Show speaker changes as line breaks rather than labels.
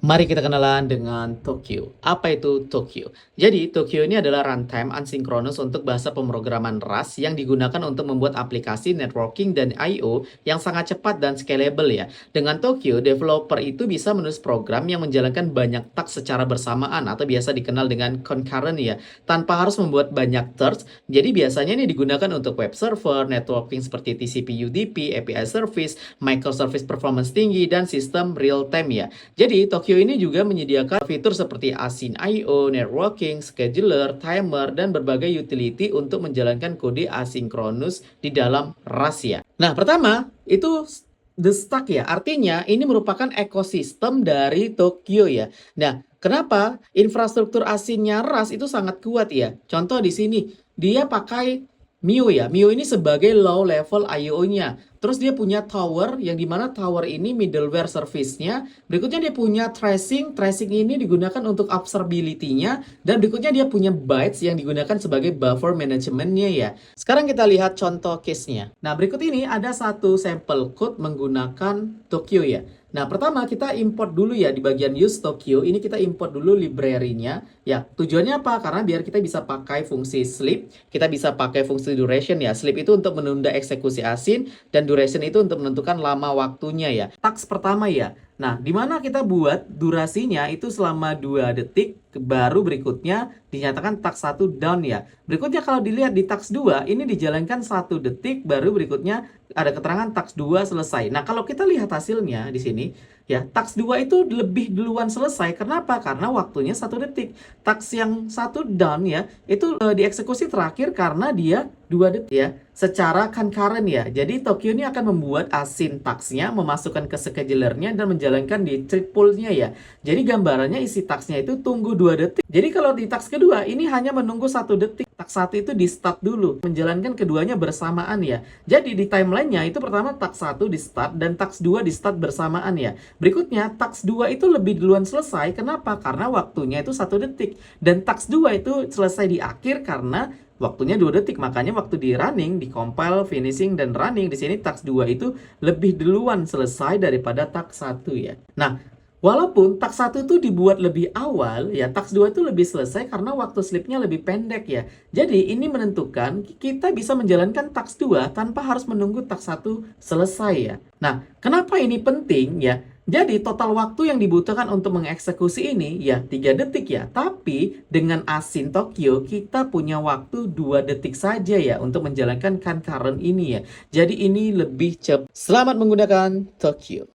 Mari kita kenalan dengan Tokyo. Apa itu Tokyo? Jadi, Tokyo ini adalah runtime asinkronus untuk bahasa pemrograman Rust yang digunakan untuk membuat aplikasi networking dan I/O yang sangat cepat dan scalable ya. Dengan Tokyo, developer itu bisa menulis program yang menjalankan banyak task secara bersamaan atau biasa dikenal dengan concurrent ya, tanpa harus membuat banyak threads. Jadi biasanya ini digunakan untuk web server, networking seperti TCP/UDP, API service, microservice performance tinggi, dan sistem real time ya. Jadi, Tokyo ini juga menyediakan fitur seperti Async I/O, networking, scheduler, timer, dan berbagai utility untuk menjalankan kode asinkronus di dalam Rust ya. Nah, pertama itu the stack ya. Artinya ini merupakan ekosistem dari Tokyo ya. Nah, kenapa infrastruktur asinnya Rust itu sangat kuat ya? Contoh di sini, dia pakai Mio ya. Mio ini sebagai low level I/O-nya. Terus dia punya tower, yang dimana tower ini middleware service-nya. Berikutnya dia punya tracing. Tracing ini digunakan untuk observability-nya. Dan berikutnya dia punya bytes yang digunakan sebagai buffer management-nya ya. Sekarang kita lihat contoh case-nya. Nah, berikut ini ada satu sampel code menggunakan Tokyo ya. Nah, pertama kita import dulu ya di bagian use Tokyo. Ini kita import dulu library-nya. Ya, tujuannya apa? Karena biar kita bisa pakai fungsi sleep, kita bisa pakai fungsi duration ya. Sleep itu untuk menunda eksekusi asin, dan duration itu untuk menentukan lama waktunya ya. Task pertama ya. Nah, di mana kita buat durasinya itu selama 2 detik, baru berikutnya dinyatakan task 1 down ya. Berikutnya kalau dilihat di task 2, ini dijalankan 1 detik, baru berikutnya ada keterangan task 2 selesai. Nah, kalau kita lihat hasilnya di sini, ya, task 2 itu lebih duluan selesai. Kenapa? Karena waktunya 1 detik. Task yang 1 down ya, itu dieksekusi terakhir karena dia 2 detik ya, secara concurrent ya. Jadi Tokyo ini akan membuat async task-nya, memasukkan ke scheduler-nya, dan menjalankan di thread pool-nya ya. Jadi gambarannya isi task-nya itu tunggu 2 detik. Jadi kalau di task kedua, ini hanya menunggu 1 detik. Task 1 itu di start dulu, menjalankan keduanya bersamaan ya. Jadi di timeline-nya itu pertama task 1 di start dan task 2 di start bersamaan ya. Berikutnya task 2 itu lebih duluan selesai. Kenapa? Karena waktunya itu 1 detik. Dan task 2 itu selesai di akhir karena waktunya 2 detik. Makanya waktu di running, di compile, finishing, dan running, di sini task 2 itu lebih duluan selesai daripada task 1 ya. Nah, walaupun task 1 itu dibuat lebih awal, ya task 2 itu lebih selesai karena waktu sleep-nya lebih pendek ya. Jadi ini menentukan kita bisa menjalankan task 2 tanpa harus menunggu task 1 selesai ya. Nah, kenapa ini penting ya? Jadi total waktu yang dibutuhkan untuk mengeksekusi ini ya 3 detik ya. Tapi dengan Async Tokyo kita punya waktu 2 detik saja ya untuk menjalankan concurrent ini ya. Jadi ini lebih cepat. Selamat menggunakan Tokyo.